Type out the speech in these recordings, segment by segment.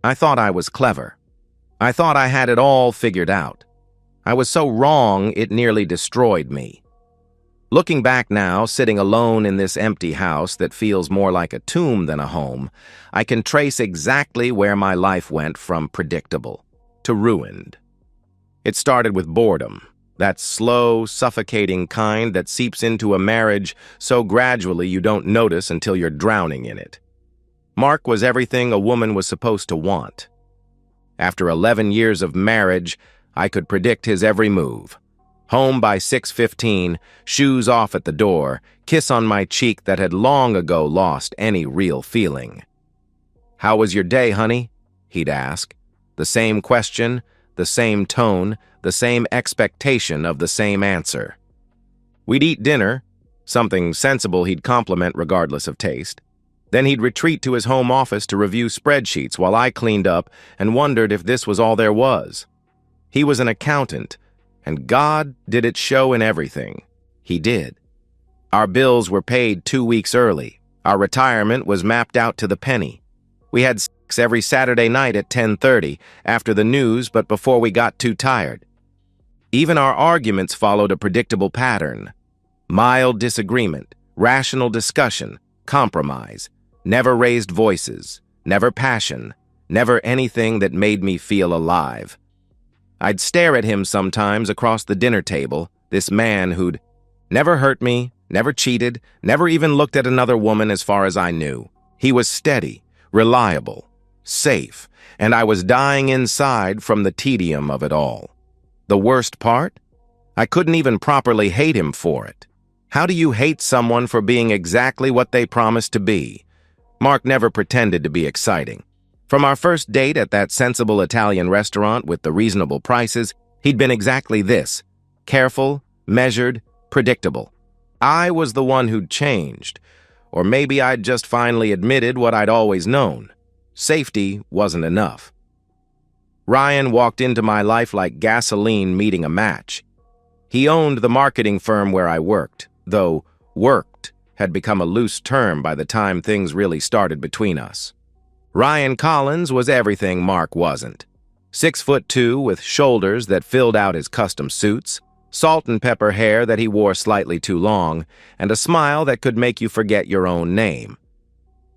I thought I was clever. I thought I had it all figured out. I was so wrong it nearly destroyed me. Looking back now, sitting alone in this empty house that feels more like a tomb than a home, I can trace exactly where my life went from predictable to ruined. It started with boredom, that slow, suffocating kind that seeps into a marriage so gradually you don't notice until you're drowning in it. Mark was everything a woman was supposed to want. After 11 years of marriage, I could predict his every move. Home by 6:15, shoes off at the door, kiss on my cheek that had long ago lost any real feeling. "How was your day, honey?" he'd ask. The same question, the same tone, the same expectation of the same answer. We'd eat dinner, something sensible he'd compliment regardless of taste. Then he'd retreat to his home office to review spreadsheets while I cleaned up and wondered if this was all there was. He was an accountant, and God did it show in everything. He did. Our bills were paid 2 weeks early. Our retirement was mapped out to the penny. We had sex every Saturday night at 10:30, after the news but before we got too tired. Even our arguments followed a predictable pattern. Mild disagreement, rational discussion, compromise. Never raised voices, never passion, never anything that made me feel alive. I'd stare at him sometimes across the dinner table, this man who'd never hurt me, never cheated, never even looked at another woman as far as I knew. He was steady, reliable, safe, and I was dying inside from the tedium of it all. The worst part? I couldn't even properly hate him for it. How do you hate someone for being exactly what they promised to be? Mark never pretended to be exciting. From our first date at that sensible Italian restaurant with the reasonable prices, he'd been exactly this: careful, measured, predictable. I was the one who'd changed, or maybe I'd just finally admitted what I'd always known. Safety wasn't enough. Ryan walked into my life like gasoline meeting a match. He owned the marketing firm where I worked, though worked had become a loose term by the time things really started between us. Ryan Collins was everything Mark wasn't. 6'2" with shoulders that filled out his custom suits, salt and pepper hair that he wore slightly too long, and a smile that could make you forget your own name.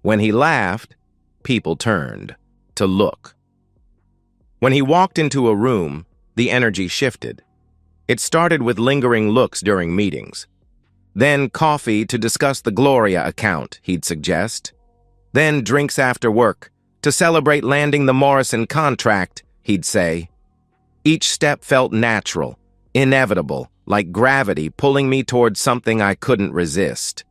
When he laughed, people turned to look. When he walked into a room, the energy shifted. It started with lingering looks during meetings. Then coffee to discuss the Gloria account, he'd suggest. Then drinks after work, to celebrate landing the Morrison contract, he'd say. Each step felt natural, inevitable, like gravity pulling me towards something I couldn't resist.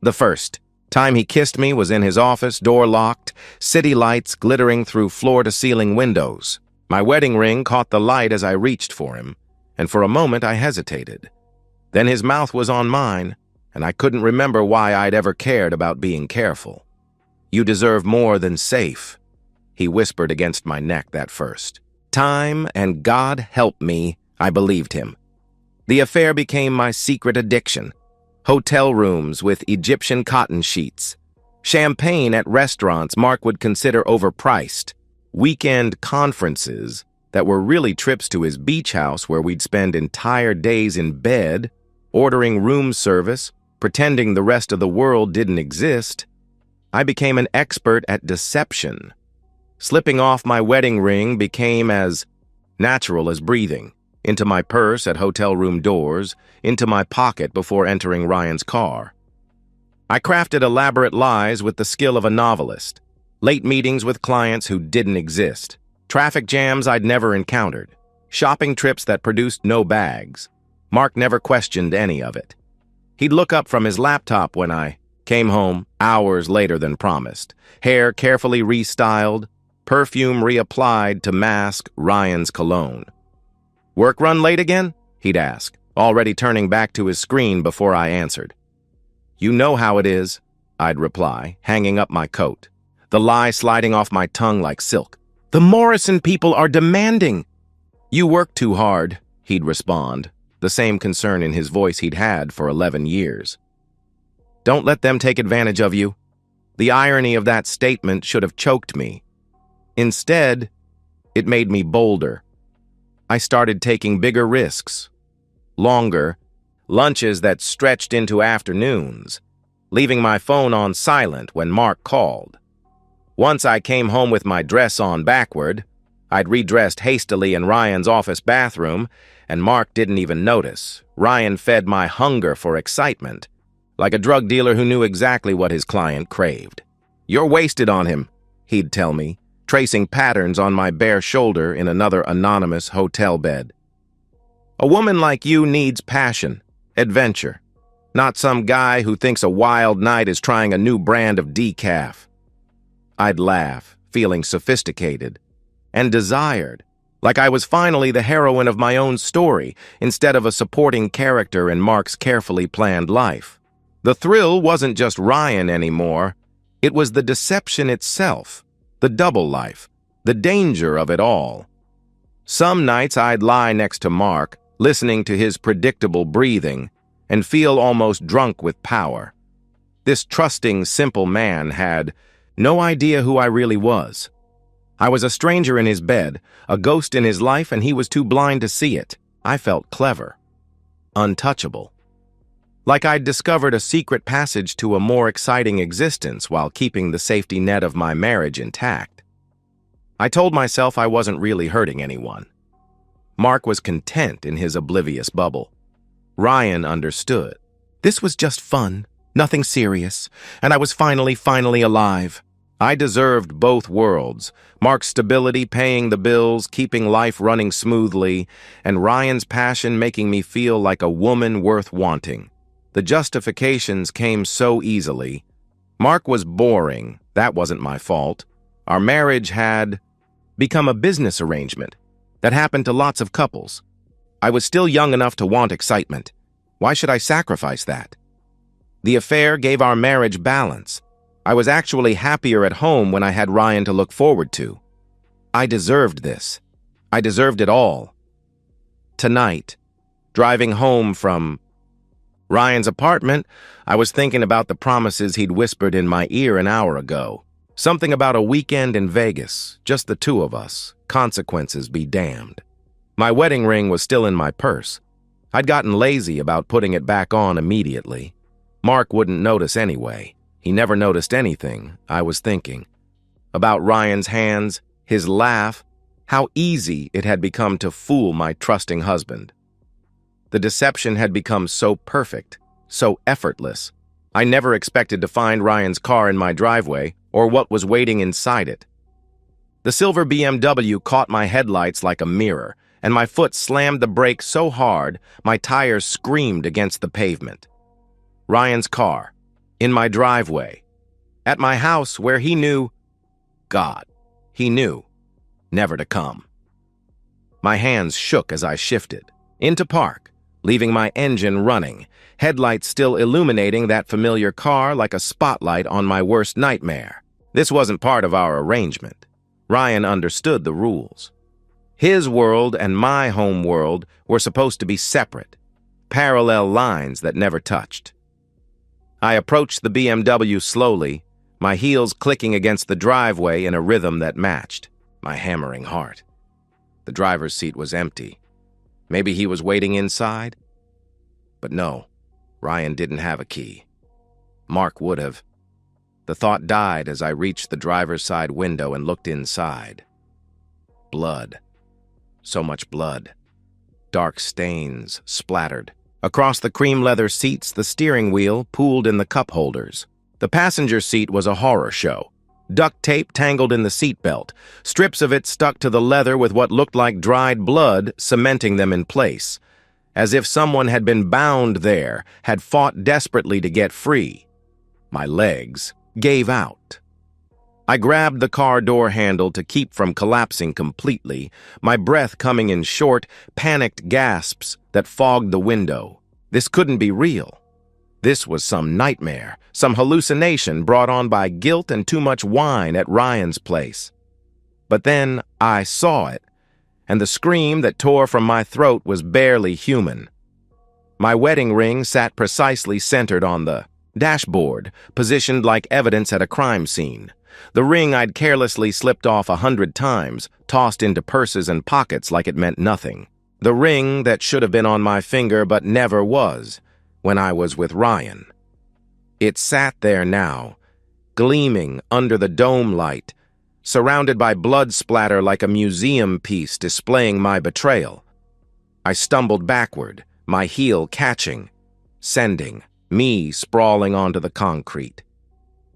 The first time he kissed me was in his office, door locked, city lights glittering through floor-to-ceiling windows. My wedding ring caught the light as I reached for him, and for a moment I hesitated. Then his mouth was on mine, and I couldn't remember why I'd ever cared about being careful. "You deserve more than safe," he whispered against my neck that first. Time and God help me, I believed him. The affair became my secret addiction. Hotel rooms with Egyptian cotton sheets. Champagne at restaurants Mark would consider overpriced. Weekend conferences that were really trips to his beach house where we'd spend entire days in bed, ordering room service, pretending the rest of the world didn't exist. I became an expert at deception. Slipping off my wedding ring became as natural as breathing. Into my purse at hotel room doors, into my pocket before entering Ryan's car. I crafted elaborate lies with the skill of a novelist. Late meetings with clients who didn't exist. Traffic jams I'd never encountered. Shopping trips that produced no bags. Mark never questioned any of it. He'd look up from his laptop when I came home hours later than promised. Hair carefully restyled, perfume reapplied to mask Ryan's cologne. "Work run late again?" he'd ask, already turning back to his screen before I answered. "You know how it is," I'd reply, hanging up my coat, the lie sliding off my tongue like silk. "The Morrison people are demanding." "You work too hard," he'd respond, the same concern in his voice he'd had for 11 years. "Don't let them take advantage of you." The irony of that statement should have choked me. Instead, it made me bolder. I started taking bigger risks, longer, lunches that stretched into afternoons, leaving my phone on silent when Mark called. Once I came home with my dress on backward, I'd redressed hastily in Ryan's office bathroom, and Mark didn't even notice. Ryan fed my hunger for excitement, like a drug dealer who knew exactly what his client craved. "You're wasted on him," he'd tell me, tracing patterns on my bare shoulder in another anonymous hotel bed. "A woman like you needs passion, adventure, not some guy who thinks a wild night is trying a new brand of decaf." I'd laugh, feeling sophisticated and desired, like I was finally the heroine of my own story instead of a supporting character in Mark's carefully planned life. The thrill wasn't just Ryan anymore. It was the deception itself, the double life, the danger of it all. Some nights I'd lie next to Mark, listening to his predictable breathing, and feel almost drunk with power. This trusting, simple man had no idea who I really was. I was a stranger in his bed, a ghost in his life, and he was too blind to see it. I felt clever, untouchable. Like I'd discovered a secret passage to a more exciting existence while keeping the safety net of my marriage intact. I told myself I wasn't really hurting anyone. Mark was content in his oblivious bubble. Ryan understood. This was just fun, nothing serious, and I was finally alive. I deserved both worlds, Mark's stability paying the bills, keeping life running smoothly, and Ryan's passion making me feel like a woman worth wanting. The justifications came so easily. Mark was boring. That wasn't my fault. Our marriage had become a business arrangement that happened to lots of couples. I was still young enough to want excitement. Why should I sacrifice that? The affair gave our marriage balance. I was actually happier at home when I had Ryan to look forward to. I deserved this. I deserved it all. Tonight, driving home from Ryan's apartment, I was thinking about the promises he'd whispered in my ear an hour ago. Something about a weekend in Vegas, just the two of us, consequences be damned. My wedding ring was still in my purse. I'd gotten lazy about putting it back on immediately. Mark wouldn't notice anyway. He never noticed anything, I was thinking. About Ryan's hands, his laugh, how easy it had become to fool my trusting husband. The deception had become so perfect, so effortless. I never expected to find Ryan's car in my driveway or what was waiting inside it. The silver BMW caught my headlights like a mirror, and my foot slammed the brake so hard my tires screamed against the pavement. Ryan's car, in my driveway, at my house where he knew, God, he knew, never to come. My hands shook as I shifted, into park, leaving my engine running, headlights still illuminating that familiar car like a spotlight on my worst nightmare. This wasn't part of our arrangement. Ryan understood the rules. His world and my home world were supposed to be separate, parallel lines that never touched. I approached the BMW slowly, my heels clicking against the driveway in a rhythm that matched my hammering heart. The driver's seat was empty. Maybe he was waiting inside? But no, Ryan didn't have a key. Mark would have. The thought died as I reached the driver's side window and looked inside. Blood. So much blood. Dark stains splattered. Across the cream leather seats, the steering wheel pooled in the cup holders. The passenger seat was a horror show. Duct tape tangled in the seatbelt, strips of it stuck to the leather with what looked like dried blood cementing them in place, as if someone had been bound there, had fought desperately to get free. My legs gave out. I grabbed the car door handle to keep from collapsing completely, my breath coming in short, panicked gasps that fogged the window. This couldn't be real. This was some nightmare, some hallucination brought on by guilt and too much wine at Ryan's place. But then I saw it, and the scream that tore from my throat was barely human. My wedding ring sat precisely centered on the Dashboard, positioned like evidence at a crime scene. The ring I'd carelessly slipped off 100 times, tossed into purses and pockets like it meant nothing. The ring that should have been on my finger but never was, when I was with Ryan. It sat there now, gleaming under the dome light, surrounded by blood splatter like a museum piece displaying my betrayal. I stumbled backward, my heel catching, sending me sprawling onto the concrete.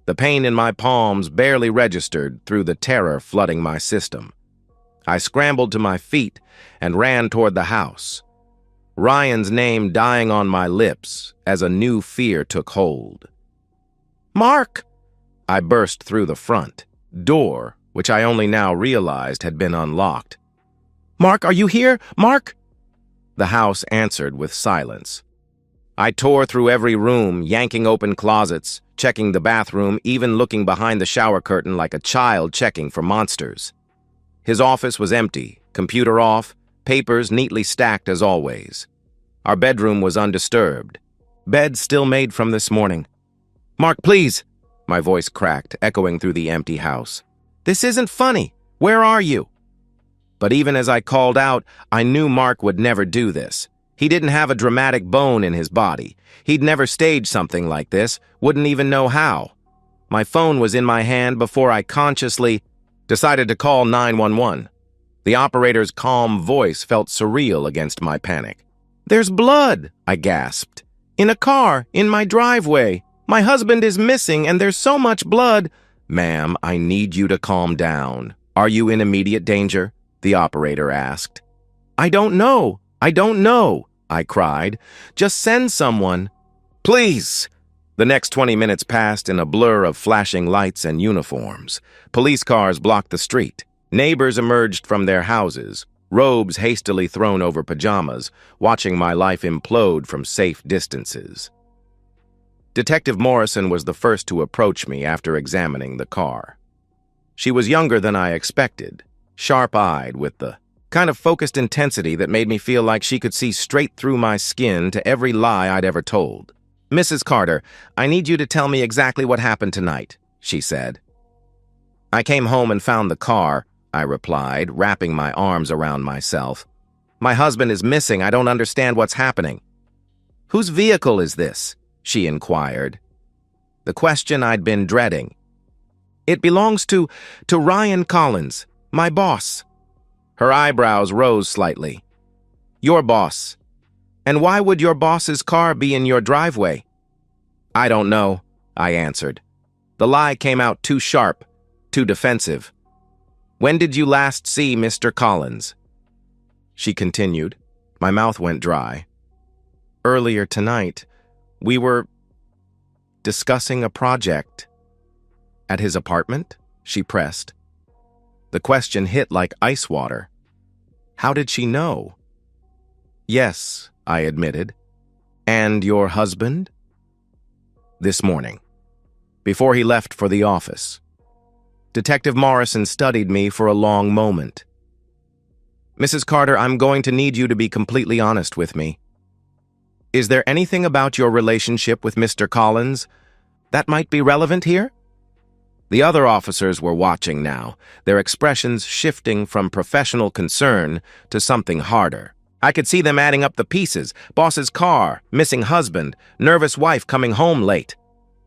The pain in my palms barely registered through the terror flooding my system. I scrambled to my feet and ran toward the house, Ryan's name dying on my lips as a new fear took hold. "Mark!" I burst through the front door, which I only now realized had been unlocked. "Mark, are you here? Mark?" The house answered with silence. I tore through every room, yanking open closets, checking the bathroom, even looking behind the shower curtain like a child checking for monsters. His office was empty, computer off, papers neatly stacked as always. Our bedroom was undisturbed. Bed still made from this morning. "Mark, please!" My voice cracked, echoing through the empty house. "This isn't funny. Where are you?" But even as I called out, I knew Mark would never do this. He didn't have a dramatic bone in his body. He'd never staged something like this, wouldn't even know how. My phone was in my hand before I consciously decided to call 911. The operator's calm voice felt surreal against my panic. "There's blood," I gasped. "In a car, in my driveway. My husband is missing and there's so much blood." "Ma'am, I need you to calm down. Are you in immediate danger?" the operator asked. I don't know, I cried. "Just send someone." "Please!" The next 20 minutes passed in a blur of flashing lights and uniforms. Police cars blocked the street. Neighbors emerged from their houses, robes hastily thrown over pajamas, watching my life implode from safe distances. Detective Morrison was the first to approach me after examining the car. She was younger than I expected, sharp-eyed with the kind of focused intensity that made me feel like she could see straight through my skin to every lie I'd ever told. "Mrs. Carter, I need you to tell me exactly what happened tonight," she said. "I came home and found the car," I replied, wrapping my arms around myself. "My husband is missing. I don't understand what's happening." "Whose vehicle is this?" she inquired. The question I'd been dreading. "It belongs to Ryan Collins, my boss." Her eyebrows rose slightly. "Your boss? And why would your boss's car be in your driveway?" "I don't know," I answered. The lie came out too sharp, too defensive. "When did you last see Mr. Collins?" She continued. My mouth went dry. "Earlier tonight, we were discussing a project." "At his apartment?" she pressed. The question hit like ice water. How did she know? "Yes," I admitted. "And your husband?" "This morning, before he left for the office." Detective Morrison studied me for a long moment. "Mrs. Carter, I'm going to need you to be completely honest with me. Is there anything about your relationship with Mr. Collins that might be relevant here?" The other officers were watching now, their expressions shifting from professional concern to something harder. I could see them adding up the pieces: boss's car, missing husband, nervous wife coming home late.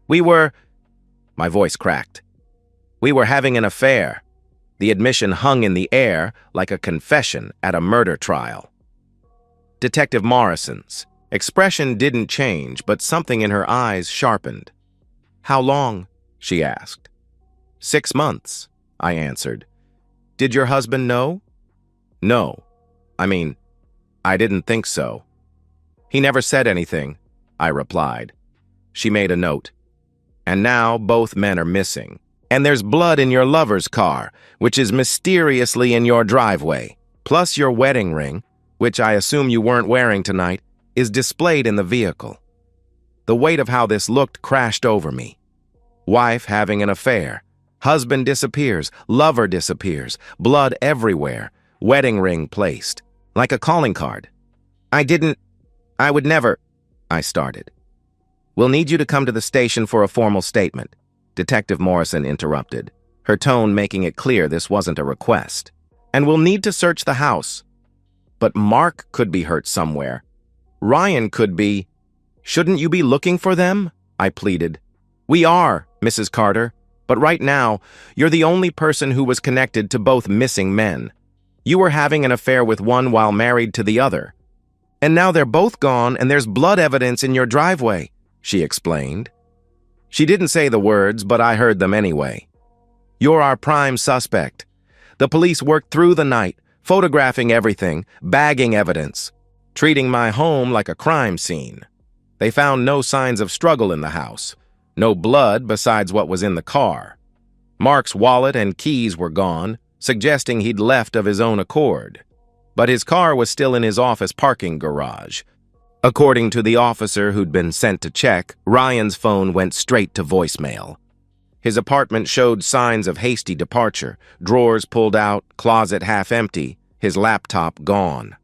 My voice cracked. "We were having an affair." The admission hung in the air like a confession at a murder trial. Detective Morrison's expression didn't change, but something in her eyes sharpened. "How long?" she asked. 6 months, I answered. "Did your husband know?" "No. I didn't think so." "He never said anything," I replied. She made a note. "And now both men are missing. And there's blood in your lover's car, which is mysteriously in your driveway. Plus your wedding ring, which I assume you weren't wearing tonight, is displayed in the vehicle." The weight of how this looked crashed over me. Wife having an affair. Husband disappears, lover disappears, blood everywhere, wedding ring placed, like a calling card. I would never, I started. We'll need you to come to the station for a formal statement, Detective Morrison interrupted, her tone making it clear this wasn't a request. And we'll need to search the house. But Mark could be hurt somewhere. Ryan could be. Shouldn't you be looking for them? I pleaded. We are, Mrs. Carter, but right now, you're the only person who was connected to both missing men. You were having an affair with one while married to the other. And now they're both gone and there's blood evidence in your driveway, she explained. She didn't say the words, but I heard them anyway. You're our prime suspect. The police worked through the night, photographing everything, bagging evidence, treating my home like a crime scene. They found no signs of struggle in the house, no blood besides what was in the car. Mark's wallet and keys were gone, suggesting he'd left of his own accord. But his car was still in his office parking garage. According to the officer who'd been sent to check, Ryan's phone went straight to voicemail. His apartment showed signs of hasty departure, drawers pulled out, closet half empty, his laptop gone.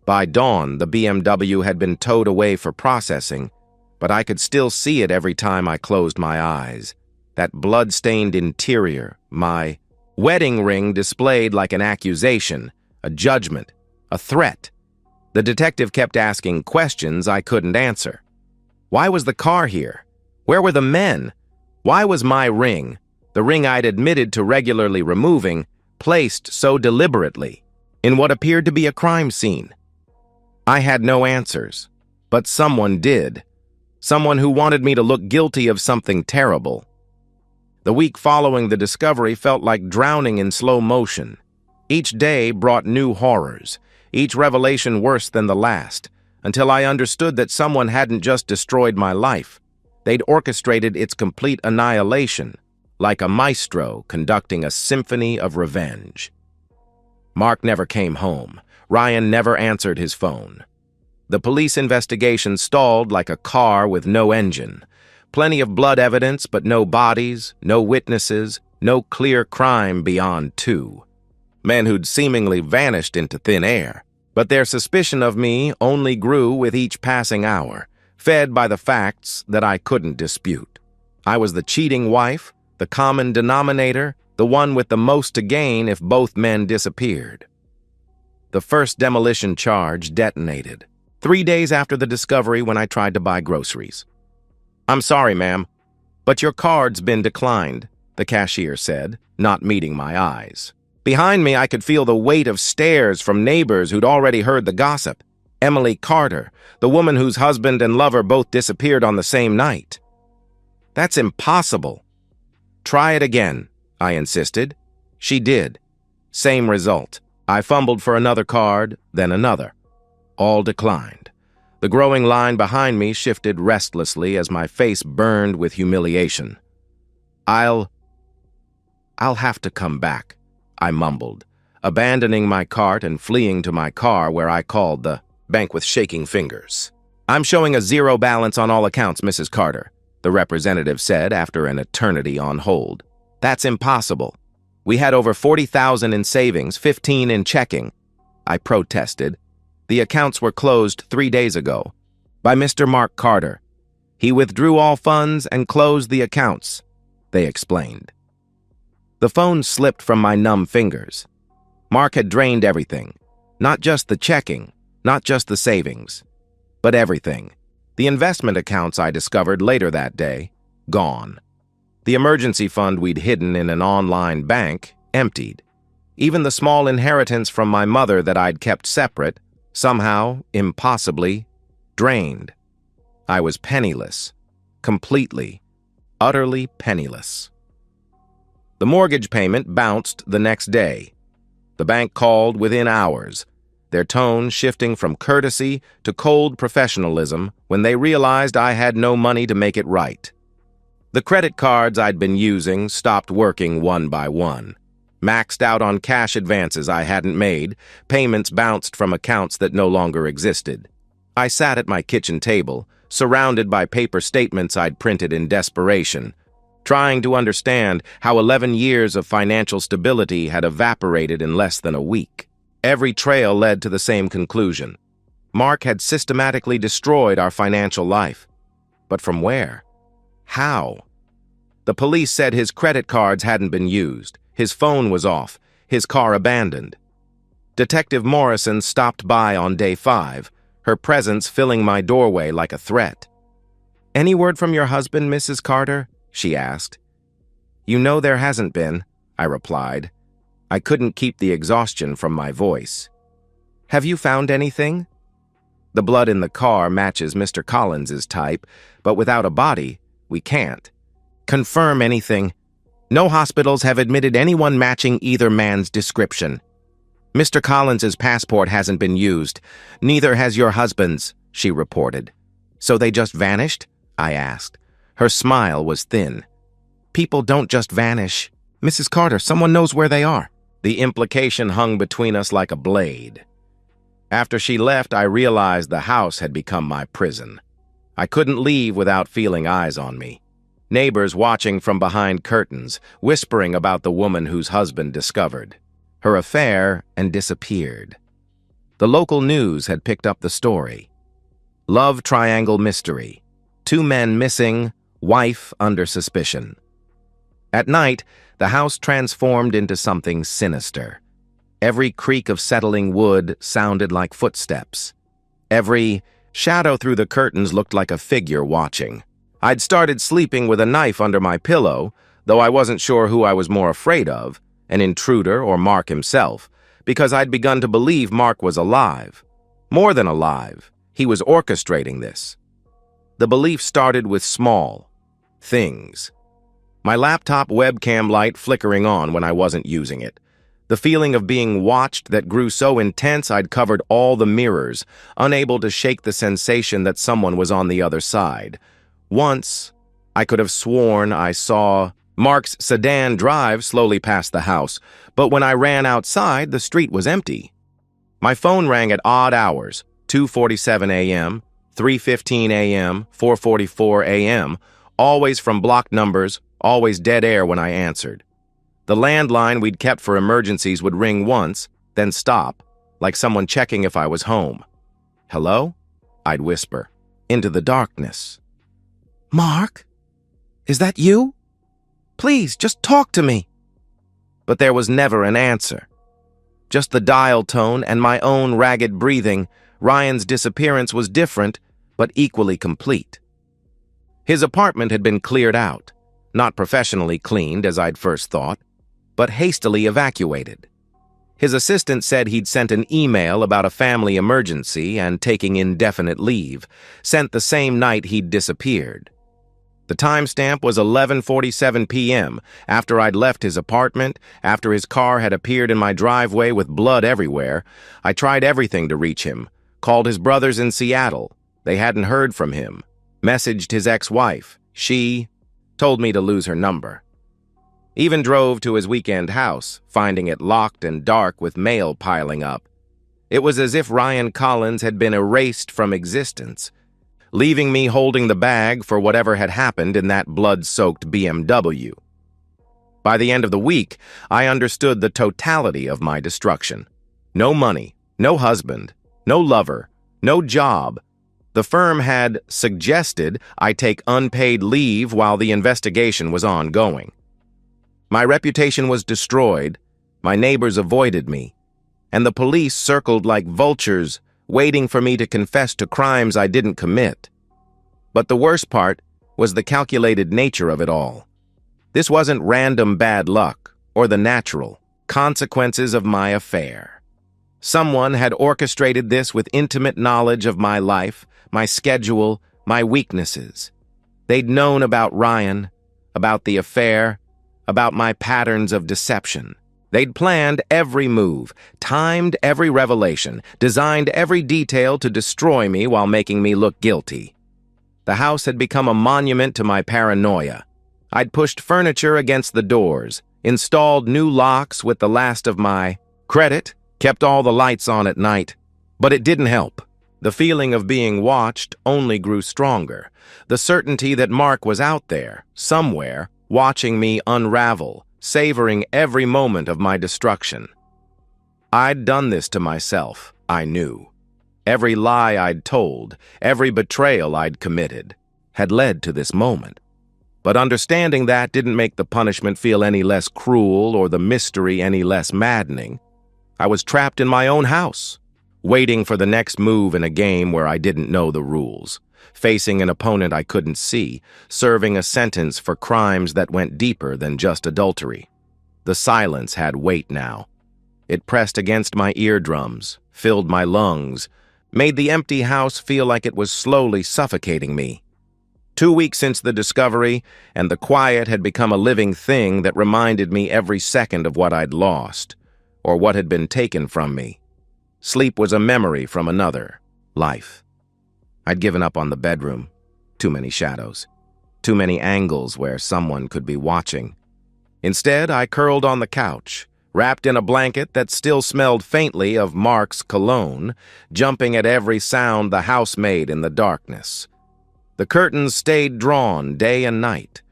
By dawn, the BMW had been towed away for processing, but I could still see it every time I closed my eyes. That blood-stained interior, my wedding ring displayed like an accusation, a judgment, a threat. The detective kept asking questions I couldn't answer. Why was the car here? Where were the men? Why was my ring, the ring I'd admitted to regularly removing, placed so deliberately in what appeared to be a crime scene? I had no answers, but someone did. Someone who wanted me to look guilty of something terrible. The week following the discovery felt like drowning in slow motion. Each day brought new horrors, each revelation worse than the last, until I understood that someone hadn't just destroyed my life. They'd orchestrated its complete annihilation, like a maestro conducting a symphony of revenge. Mark never came home. Ryan never answered his phone. The police investigation stalled like a car with no engine. Plenty of blood evidence, but no bodies, no witnesses, no clear crime beyond two. Men who'd seemingly vanished into thin air. But their suspicion of me only grew with each passing hour, fed by the facts that I couldn't dispute. I was the cheating wife, the common denominator, the one with the most to gain if both men disappeared. The first demolition charge detonated 3 days after the discovery when I tried to buy groceries. I'm sorry, ma'am, but your card's been declined, the cashier said, not meeting my eyes. Behind me, I could feel the weight of stares from neighbors who'd already heard the gossip. Emily Carter, the woman whose husband and lover both disappeared on the same night. That's impossible. Try it again, I insisted. She did. Same result. I fumbled for another card, then another. All declined. The growing line behind me shifted restlessly as my face burned with humiliation. I'll have to come back, I mumbled, abandoning my cart and fleeing to my car where I called the bank with shaking fingers. I'm showing a zero balance on all accounts, Mrs. Carter, the representative said after an eternity on hold. That's impossible. We had over $40,000 in savings, $15,000 in checking. I protested. The accounts were closed 3 days ago by Mr. Mark Carter. He withdrew all funds and closed the accounts, they explained. The phone slipped from my numb fingers. Mark had drained everything, not just the checking, not just the savings, but everything. The investment accounts I discovered later that day, gone. The emergency fund we'd hidden in an online bank, emptied. Even the small inheritance from my mother that I'd kept separate, somehow, impossibly, drained. I was penniless, completely, utterly penniless. The mortgage payment bounced the next day. The bank called within hours, their tone shifting from courtesy to cold professionalism when they realized I had no money to make it right. The credit cards I'd been using stopped working one by one. Maxed out on cash advances I hadn't made, payments bounced from accounts that no longer existed. I sat at my kitchen table, surrounded by paper statements I'd printed in desperation, trying to understand how 11 years of financial stability had evaporated in less than a week. Every trail led to the same conclusion. Mark had systematically destroyed our financial life. But from where? How? The police said his credit cards hadn't been used, his phone was off, his car abandoned. Detective Morrison stopped by on day 5, her presence filling my doorway like a threat. "Any word from your husband, Mrs. Carter?" she asked. "You know there hasn't been," I replied. I couldn't keep the exhaustion from my voice. "Have you found anything?" "The blood in the car matches Mr. Collins's type, but without a body, we can't." "Confirm anything. No hospitals have admitted anyone matching either man's description. Mr. Collins's passport hasn't been used. Neither has your husband's," she reported. "So they just vanished?" I asked. Her smile was thin. "People don't just vanish. Mrs. Carter, someone knows where they are." The implication hung between us like a blade. After she left, I realized the house had become my prison. I couldn't leave without feeling eyes on me. Neighbors watching from behind curtains, whispering about the woman whose husband discovered her affair and disappeared. The local news had picked up the story. Love triangle mystery. 2 men missing, wife under suspicion. At night, the house transformed into something sinister. Every creak of settling wood sounded like footsteps. Every shadow through the curtains looked like a figure watching. I'd started sleeping with a knife under my pillow, though I wasn't sure who I was more afraid of, an intruder or Mark himself, because I'd begun to believe Mark was alive. More than alive, he was orchestrating this. The belief started with small things. My laptop webcam light flickering on when I wasn't using it. The feeling of being watched that grew so intense I'd covered all the mirrors, unable to shake the sensation that someone was on the other side. Once, I could have sworn I saw Mark's sedan drive slowly past the house, but when I ran outside, the street was empty. My phone rang at odd hours, 2:47 a.m., 3:15 a.m., 4:44 a.m., always from blocked numbers, always dead air when I answered. The landline we'd kept for emergencies would ring once, then stop, like someone checking if I was home. "Hello?" I'd whisper, into the darkness. "Mark? Is that you? Please, just talk to me." But there was never an answer. Just the dial tone and my own ragged breathing. Ryan's disappearance was different, but equally complete. His apartment had been cleared out, not professionally cleaned as I'd first thought, but hastily evacuated. His assistant said he'd sent an email about a family emergency and taking indefinite leave, sent the same night he'd disappeared. The timestamp was 11:47 p.m., after I'd left his apartment, after his car had appeared in my driveway with blood everywhere. I tried everything to reach him, called his brothers in Seattle. They hadn't heard from him. Messaged his ex-wife. She told me to lose her number. Even drove to his weekend house, finding it locked and dark with mail piling up. It was as if Ryan Collins had been erased from existence, leaving me holding the bag for whatever had happened in that blood-soaked BMW. By the end of the week, I understood the totality of my destruction. No money, no husband, no lover, no job. The firm had suggested I take unpaid leave while the investigation was ongoing. My reputation was destroyed, my neighbors avoided me, and the police circled like vultures, waiting for me to confess to crimes I didn't commit. But the worst part was the calculated nature of it all. This wasn't random bad luck or the natural consequences of my affair. Someone had orchestrated this with intimate knowledge of my life, my schedule, my weaknesses. They'd known about Ryan, about the affair, about my patterns of deception. They'd planned every move, timed every revelation, designed every detail to destroy me while making me look guilty. The house had become a monument to my paranoia. I'd pushed furniture against the doors, installed new locks with the last of my credit, kept all the lights on at night. But it didn't help. The feeling of being watched only grew stronger. The certainty that Mark was out there, somewhere, watching me unravel, savoring every moment of my destruction. I'd done this to myself, I knew. Every lie I'd told, every betrayal I'd committed, had led to this moment. But understanding that didn't make the punishment feel any less cruel or the mystery any less maddening. I was trapped in my own house, waiting for the next move in a game where I didn't know the rules, facing an opponent I couldn't see, serving a sentence for crimes that went deeper than just adultery. The silence had weight now. It pressed against my eardrums, filled my lungs, made the empty house feel like it was slowly suffocating me. 2 weeks since the discovery, and the quiet had become a living thing that reminded me every second of what I'd lost, or what had been taken from me. Sleep was a memory from another life. I'd given up on the bedroom. Too many shadows. Too many angles where someone could be watching. Instead, I curled on the couch, wrapped in a blanket that still smelled faintly of Mark's cologne, jumping at every sound the house made in the darkness. The curtains stayed drawn day and night.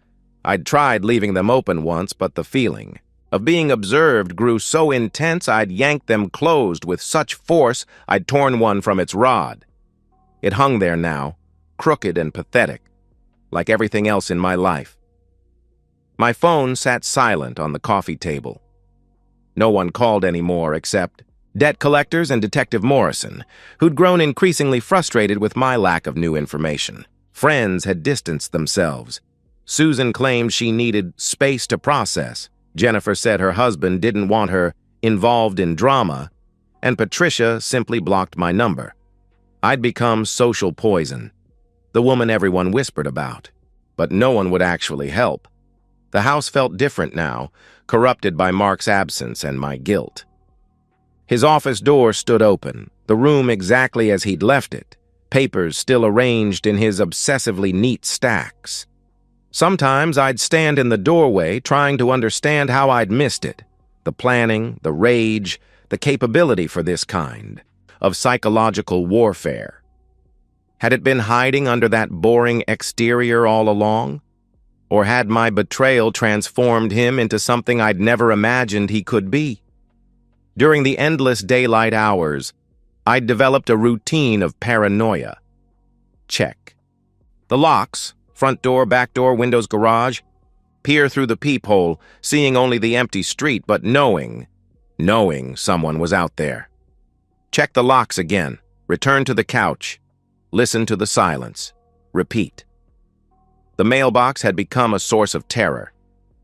I'd tried leaving them open once, but the feeling of being observed grew so intense I'd yanked them closed with such force I'd torn one from its rod. It hung there now, crooked and pathetic, like everything else in my life. My phone sat silent on the coffee table. No one called anymore except debt collectors and Detective Morrison, who'd grown increasingly frustrated with my lack of new information. Friends had distanced themselves. Susan claimed she needed space to process. Jennifer said her husband didn't want her involved in drama, and Patricia simply blocked my number. I'd become social poison, the woman everyone whispered about, but no one would actually help. The house felt different now, corrupted by Mark's absence and my guilt. His office door stood open, the room exactly as he'd left it, papers still arranged in his obsessively neat stacks. Sometimes I'd stand in the doorway trying to understand how I'd missed it, the planning, the rage, the capability for this kind of psychological warfare. Had it been hiding under that boring exterior all along? Or had my betrayal transformed him into something I'd never imagined he could be? During the endless daylight hours, I'd developed a routine of paranoia. Check. The locks, front door, back door, windows, garage. Peer through the peephole, seeing only the empty street, but knowing someone was out there. Check the locks again. Return to the couch. Listen to the silence. Repeat. The mailbox had become a source of terror.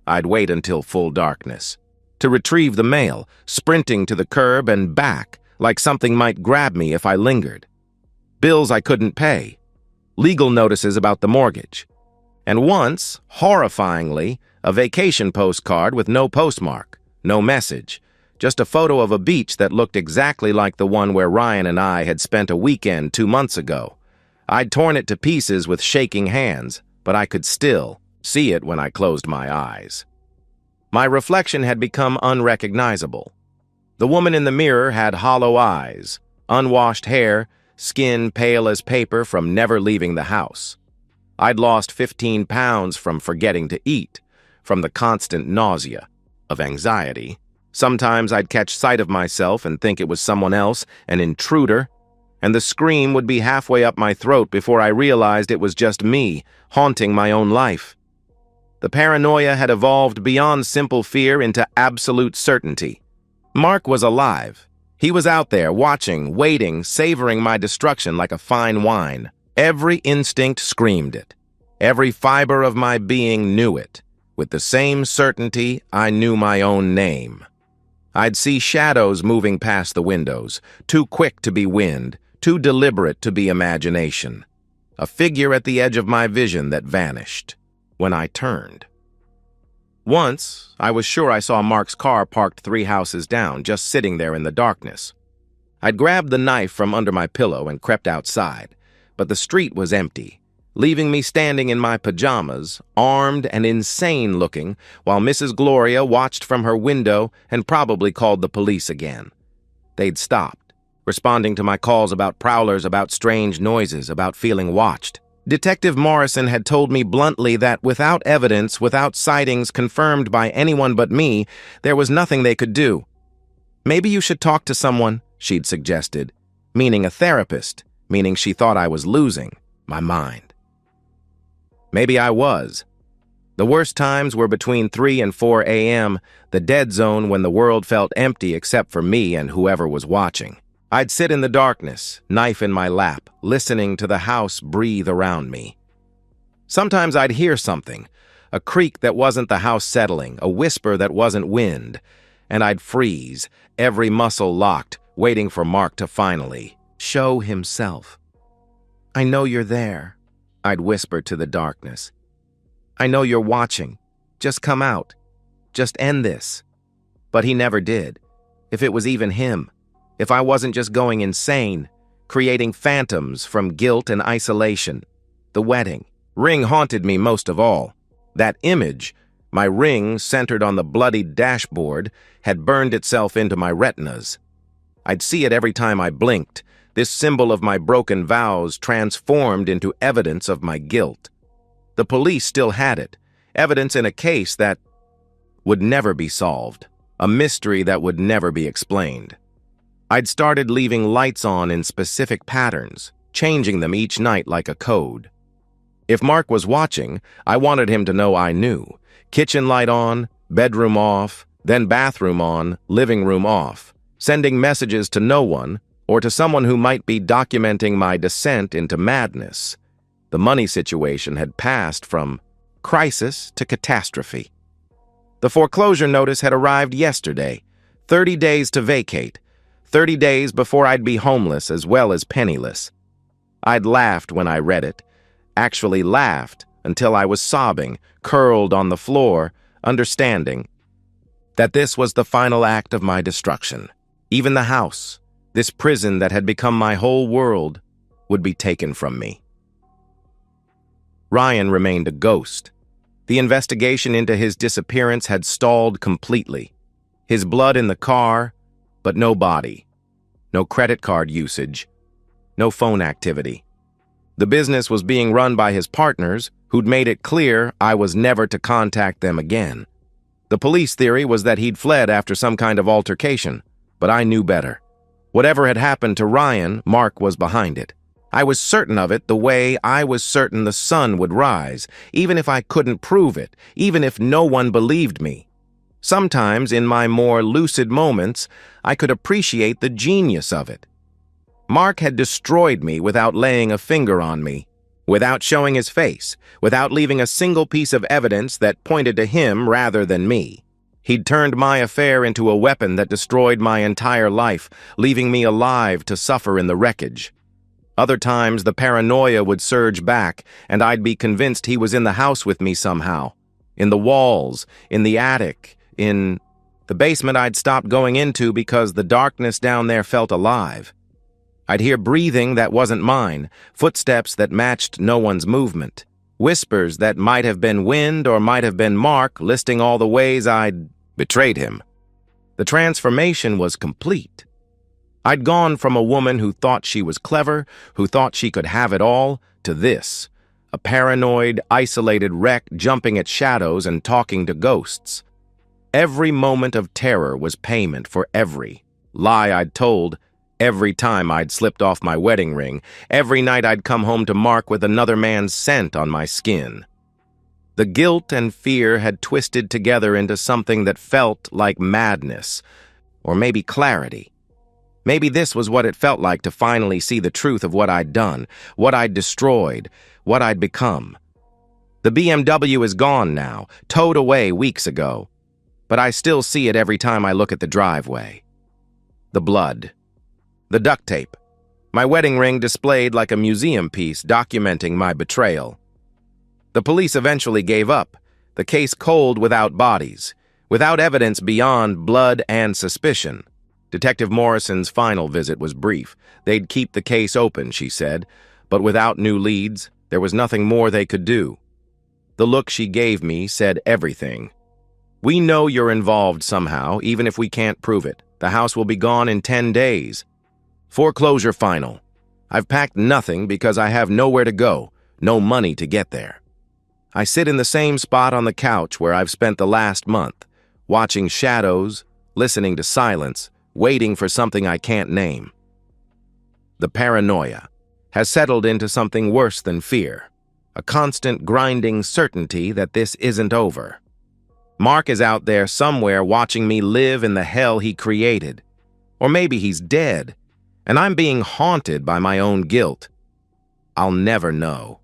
I'd wait until full darkness to retrieve the mail, sprinting to the curb and back like something might grab me if I lingered. Bills I couldn't pay. Legal notices about the mortgage. And once, horrifyingly, a vacation postcard with no postmark, no message, just a photo of a beach that looked exactly like the one where Ryan and I had spent a weekend 2 months ago. I'd torn it to pieces with shaking hands, but I could still see it when I closed my eyes. My reflection had become unrecognizable. The woman in the mirror had hollow eyes, unwashed hair, skin pale as paper from never leaving the house. I'd lost 15 pounds from forgetting to eat, from the constant nausea, of anxiety. Sometimes I'd catch sight of myself and think it was someone else, an intruder, and the scream would be halfway up my throat before I realized it was just me, haunting my own life. The paranoia had evolved beyond simple fear into absolute certainty. Mark was alive. He was out there, watching, waiting, savoring my destruction like a fine wine. Every instinct screamed it. Every fiber of my being knew it. With the same certainty, I knew my own name. I'd see shadows moving past the windows, too quick to be wind, too deliberate to be imagination. A figure at the edge of my vision that vanished when I turned. Once, I was sure I saw Mark's car parked 3 houses down, just sitting there in the darkness. I'd grabbed the knife from under my pillow and crept outside, but the street was empty, leaving me standing in my pajamas, armed and insane-looking, while Mrs. Gloria watched from her window and probably called the police again. They'd stopped, responding to my calls about prowlers, about strange noises, about feeling watched. Detective Morrison had told me bluntly that without evidence, without sightings confirmed by anyone but me, there was nothing they could do. Maybe you should talk to someone, she'd suggested, meaning a therapist, meaning she thought I was losing my mind. Maybe I was. The worst times were between 3 and 4 a.m., the dead zone when the world felt empty except for me and whoever was watching. I'd sit in the darkness, knife in my lap, listening to the house breathe around me. Sometimes I'd hear something, a creak that wasn't the house settling, a whisper that wasn't wind, and I'd freeze, every muscle locked, waiting for Mark to finally show himself. "I know you're there," I'd whisper to the darkness. "I know you're watching. Just come out. Just end this." But he never did. If it was even him. If I wasn't just going insane, creating phantoms from guilt and isolation. The wedding ring haunted me most of all. That image, my ring centered on the bloodied dashboard, had burned itself into my retinas. I'd see it every time I blinked, this symbol of my broken vows transformed into evidence of my guilt. The police still had it, evidence in a case that would never be solved, a mystery that would never be explained. I'd started leaving lights on in specific patterns, changing them each night like a code. If Mark was watching, I wanted him to know I knew. Kitchen light on, bedroom off, then bathroom on, living room off, sending messages to no one, or to someone who might be documenting my descent into madness. The money situation had passed from crisis to catastrophe. The foreclosure notice had arrived yesterday, 30 days to vacate, 30 days before I'd be homeless as well as penniless. I'd laughed when I read it, actually laughed until I was sobbing, curled on the floor, understanding that this was the final act of my destruction. Even the house, this prison that had become my whole world, would be taken from me. Ryan remained a ghost. The investigation into his disappearance had stalled completely. His blood in the car, but no body. No credit card usage. No phone activity. The business was being run by his partners, who'd made it clear I was never to contact them again. The police theory was that he'd fled after some kind of altercation, but I knew better. Whatever had happened to Ryan, Mark was behind it. I was certain of it the way I was certain the sun would rise, even if I couldn't prove it, even if no one believed me. Sometimes, in my more lucid moments, I could appreciate the genius of it. Mark had destroyed me without laying a finger on me, without showing his face, without leaving a single piece of evidence that pointed to him rather than me. He'd turned my affair into a weapon that destroyed my entire life, leaving me alive to suffer in the wreckage. Other times, the paranoia would surge back, and I'd be convinced he was in the house with me somehow. In the walls, in the attic, in the basement I'd stopped going into because the darkness down there felt alive. I'd hear breathing that wasn't mine, footsteps that matched no one's movement, whispers that might have been wind or might have been Mark listing all the ways I'd betrayed him. The transformation was complete. I'd gone from a woman who thought she was clever, who thought she could have it all, to this, a paranoid, isolated wreck jumping at shadows and talking to ghosts. Every moment of terror was payment for every lie I'd told, every time I'd slipped off my wedding ring, every night I'd come home to Mark with another man's scent on my skin. The guilt and fear had twisted together into something that felt like madness, or maybe clarity. Maybe this was what it felt like to finally see the truth of what I'd done, what I'd destroyed, what I'd become. The BMW is gone now, towed away weeks ago, but I still see it every time I look at the driveway. The blood. The duct tape. My wedding ring displayed like a museum piece documenting my betrayal. The police eventually gave up, the case cold without bodies, without evidence beyond blood and suspicion. Detective Morrison's final visit was brief. They'd keep the case open, she said, but without new leads, there was nothing more they could do. The look she gave me said everything. "We know you're involved somehow, even if we can't prove it. The house will be gone in 10 days. Foreclosure final. I've packed nothing because I have nowhere to go, no money to get there. I sit in the same spot on the couch where I've spent the last month, watching shadows, listening to silence, waiting for something I can't name. The paranoia has settled into something worse than fear. a constant grinding certainty that this isn't over. Mark is out there somewhere watching me live in the hell he created. Or maybe he's dead, and I'm being haunted by my own guilt. I'll never know.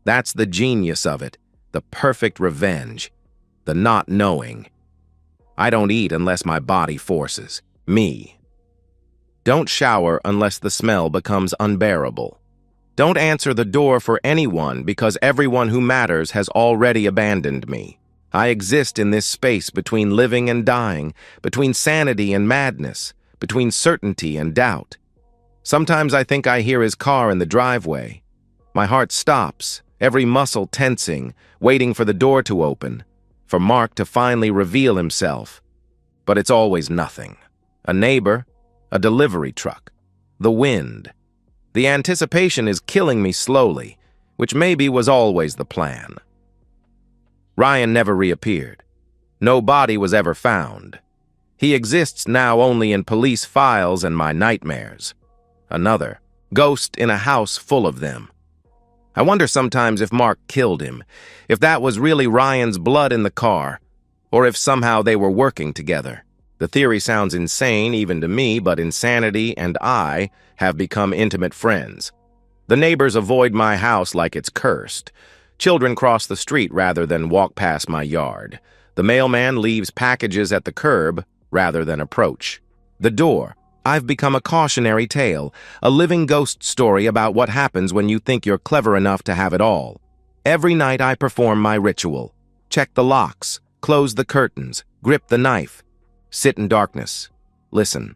That's the genius of it, the perfect revenge, the not knowing. I don't eat unless my body forces me. Don't shower unless the smell becomes unbearable. Don't answer the door for anyone because everyone who matters has already abandoned me. I exist in this space between living and dying, between sanity and madness, between certainty and doubt. Sometimes I think I hear his car in the driveway. My heart stops, every muscle tensing, waiting for the door to open, for Mark to finally reveal himself. But it's always nothing. A neighbor, a delivery truck, the wind. The anticipation is killing me slowly, which maybe was always the plan. Ryan never reappeared. No body was ever found. He exists now only in police files and my nightmares. Another ghost in a house full of them. I wonder sometimes if Mark killed him, if that was really Ryan's blood in the car, or if somehow they were working together. The theory sounds insane even to me, but insanity and I have become intimate friends. The neighbors avoid my house like it's cursed. Children cross the street rather than walk past my yard. The mailman leaves packages at the curb rather than approach. The door. I've become a cautionary tale, a living ghost story about what happens when you think you're clever enough to have it all. Every night I perform my ritual. Check the locks, close the curtains, grip the knife. Sit in darkness. Listen.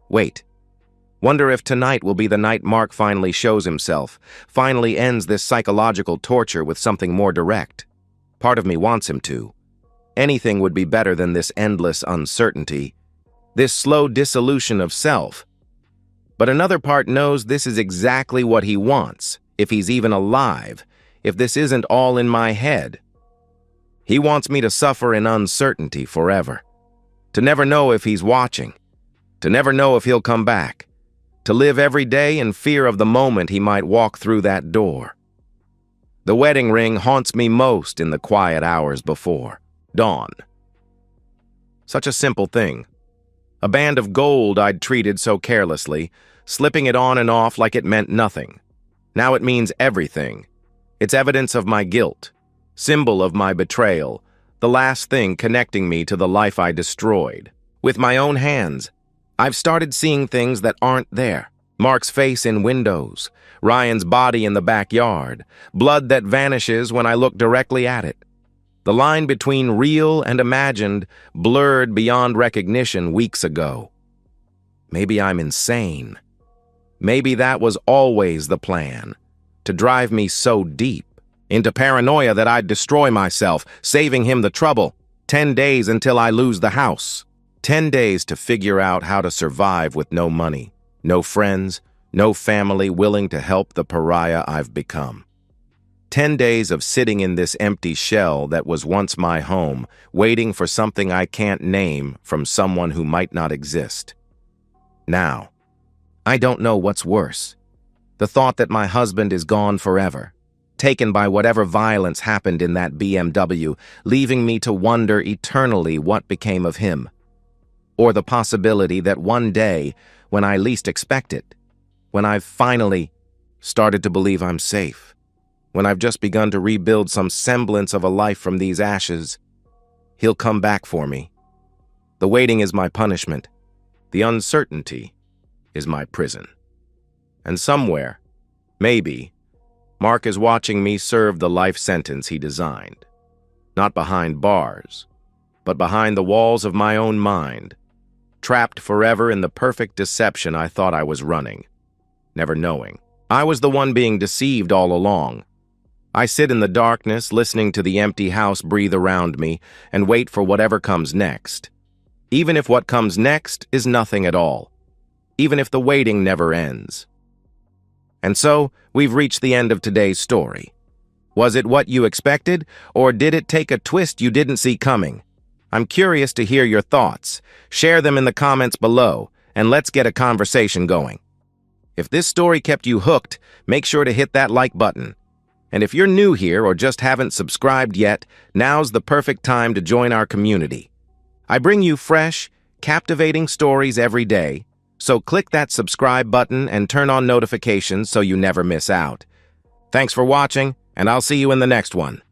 Wait. Wonder if tonight will be the night Mark finally shows himself, finally ends this psychological torture with something more direct. Part of me wants him to. Anything would be better than this endless uncertainty, this slow dissolution of self. But another part knows this is exactly what he wants, if he's even alive, if this isn't all in my head. He wants me to suffer in uncertainty forever, to never know if he's watching, to never know if he'll come back, to live every day in fear of the moment he might walk through that door. The wedding ring haunts me most in the quiet hours before dawn. Such a simple thing. A band of gold I'd treated so carelessly, slipping it on and off like it meant nothing. Now it means everything. It's evidence of my guilt, symbol of my betrayal, the last thing connecting me to the life I destroyed. With my own hands, I've started seeing things that aren't there. Mark's face in windows, Ryan's body in the backyard, blood that vanishes when I look directly at it. The line between real and imagined blurred beyond recognition weeks ago. Maybe I'm insane. Maybe that was always the plan, to drive me so deep into paranoia that I'd destroy myself, saving him the trouble. 10 days until I lose the house. 10 days to figure out how to survive with no money, no friends, no family willing to help the pariah I've become. 10 days of sitting in this empty shell that was once my home, waiting for something I can't name from someone who might not exist. Now, I don't know what's worse. The thought that my husband is gone forever, taken by whatever violence happened in that BMW, leaving me to wonder eternally what became of him. Or the possibility that one day, when I least expect it, when I've finally started to believe I'm safe, when I've just begun to rebuild some semblance of a life from these ashes, he'll come back for me. The waiting is my punishment. The uncertainty is my prison. And somewhere, maybe, Mark is watching me serve the life sentence he designed. Not behind bars, but behind the walls of my own mind, trapped forever in the perfect deception I thought I was running, never knowing. I was the one being deceived all along. I sit in the darkness, listening to the empty house breathe around me, and wait for whatever comes next. Even if what comes next is nothing at all. Even if the waiting never ends. And so, we've reached the end of today's story. Was it what you expected, or did it take a twist you didn't see coming? I'm curious to hear your thoughts. Share them in the comments below, and let's get a conversation going. If this story kept you hooked, make sure to hit that like button. And if you're new here or just haven't subscribed yet, now's the perfect time to join our community. I bring you fresh, captivating stories every day, so click that subscribe button and turn on notifications so you never miss out. Thanks for watching, and I'll see you in the next one.